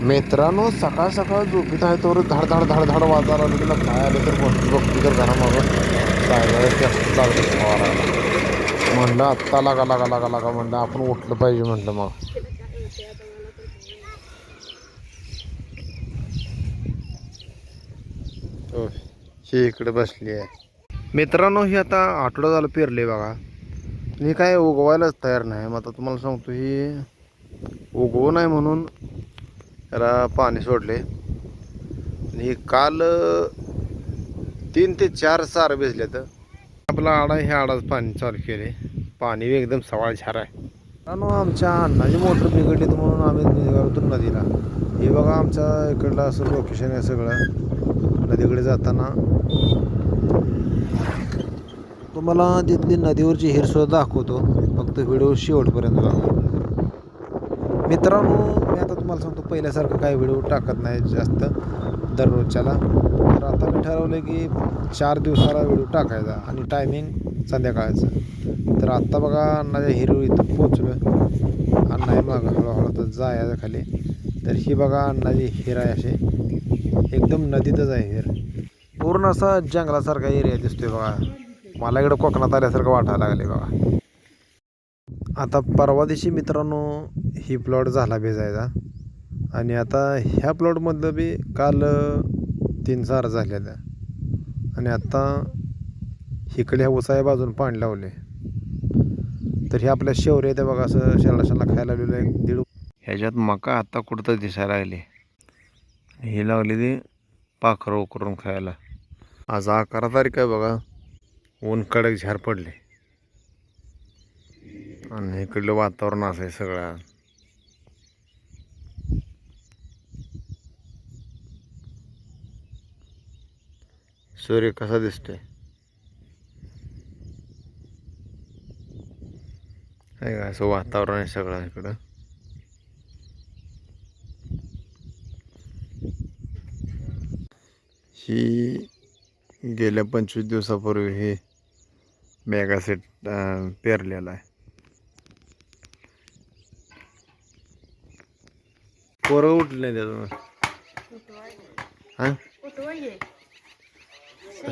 मित्रांनो सकाळ सकाळ झोपीत आहे तर धाड धाड धाड धाड वाजायला आलं तिला काय आलं तर बघतो तर घरामागं सायला जास्त लागलं फवारायला. म्हणलं आत्ता लागा लागा लागा लागा म्हणलं आपण उठलं पाहिजे म्हणलं मग. हो ही इकडे बसली आहे. मित्रांनो ही आता आठवडा झालं पेरले बघा. ही काय उगवायलाच तयार नाही. मग आता तुम्हाला सांगतो ही उगवू नाही म्हणून त्याला पाणी सोडले. आणि काल 3 ते 4 सार भिजले तर आपला आडा ह्या आडाच पाणी चालू केले. पाणी एकदम सवाळ झार आहे. आमच्या अण्णाची मोटर बिघडली तर म्हणून आम्ही निघालो नदीला. हे बघा आमच्या इकडलं असं लोकेशन आहे सगळं. नदीकडे जाताना तुम्हाला तिथली नदीवरची हिरसुद्धा दाखवतो. फक्त व्हिडिओ शेवटपर्यंत बघा. मित्रांनो मी आता तुम्हाला सांगतो पहिल्यासारखं काही व्हिडिओ टाकत नाही जास्त दररोजच्याला. तर आता मी ठरवलं की 4 दिवसाला व्हिडिओ टाकायचा आणि टायमिंग संध्याकाळचं. तर आत्ता बघा अण्णाच्या हिरो इथं पोचलो. अण्णा आहे मागं हळूहळू तर जायचं खाली. तर ही बघा अण्णाची हिर आहे. असे एकदम नदीतच आहे हिर. पूर्ण असा जंगलासारखा एरिया दिसतोय बघा. मला इकडं कोकणात आल्यासारखं वाटायला लागले बघा. आता परवा दिवशी मित्रांनो ही प्लॉट झाला भिजायचा. आणि आता ह्या प्लॉटमधलं बी काल 3 सार झालेल्या. आणि आता इकडे ह्या उसाया बाजून पाणी लावले. तर हे आपल्या शेवरे येते बघा असं शेरडाशाला खायला लावलेलं आहे 1.5. ह्याच्यात मका आता कुठं दिसायला लागली. ही लावली ती पाखरं उकरून खायला. आज 11 तारीख आहे बघा. ऊन कडक झार पडले. आणि इकडलं वातावरण असं आहे सगळं. सूर्य कसा दिसतोय आहे का. असं वातावरण आहे सगळं इकडं. ही गेल्या 25 दिवसापूर्वी हे मेगा सेट पेरलेला आहे. पोरं उठले नाही त्याचं. हां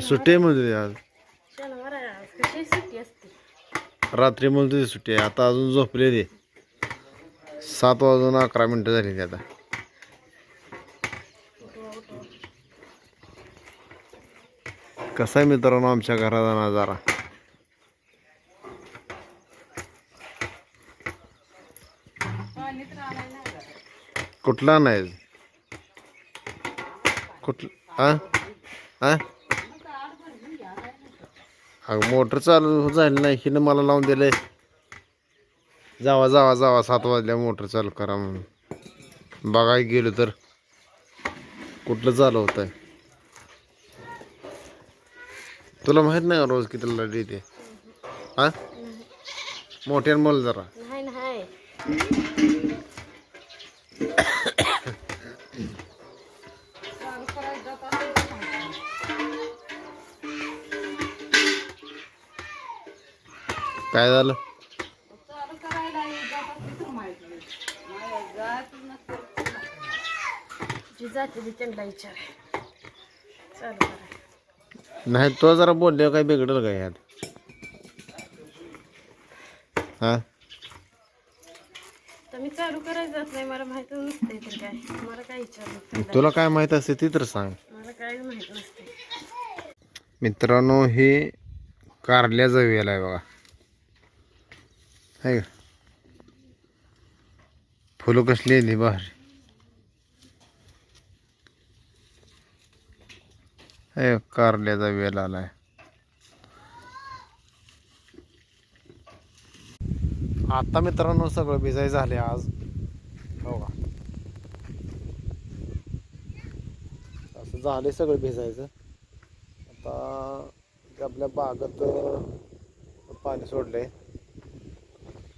सुट्टी म्हणते आज. रात्री म्हणते सुट्टी आहे. आता अजून झोपले ते 7 वाजून 11 मिनटं झाली. ते आता कसा आहे मित्रांनो आमच्या घराचा नजारा. कुठला नाही कुठला हां हां अगं मोटर चालू झाली नाही. हिनं मला लावून दिलंय जावा जावा जावा 7 वाजल्या मोटर चालू करा म्हणून. बघायला गेलो तर कुठलं चालू होत आहे. तुला माहित नाही रोज किती लाईट येते. हां मोठ्यानं बोल जरा. काय झालं. नाही तो जरा बोलले काय बिघडलं काय यात. हा मी चालू करायचं नाही. मला माहित नसते तर काय. मला काय विचारलं. तुला काय माहित असते ती तर सांग. मला काय माहित नसते. मित्रांनो हे कारल्याचा वेल आहे बघा. आहे का फुलं कसली आहे भारी. आहे कारल्याचा वेल आलाय. आता मित्रांनो सगळं भिजाय झाले आज. हो का असं झाले सगळं भिजायचं. आता आपल्या बागेत पाणी सोडलंय.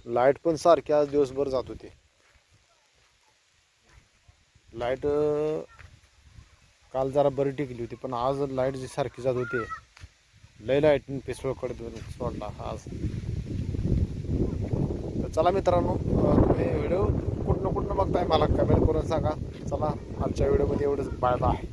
लाईट पण सारखी आज दिवसभर जात होती. लाईट काल जरा बरी टिकली होती पण आज लाईट जी सारखी जात होती. लय लाईटने पिसळकडे सोडला आज. तर चला मित्रांनो तुम्ही व्हिडिओ कुठं कुठनं कुठनं बघताय मला कमेंट करून सांगा. चला आजच्या व्हिडिओमध्ये एवढंच. Bye bye.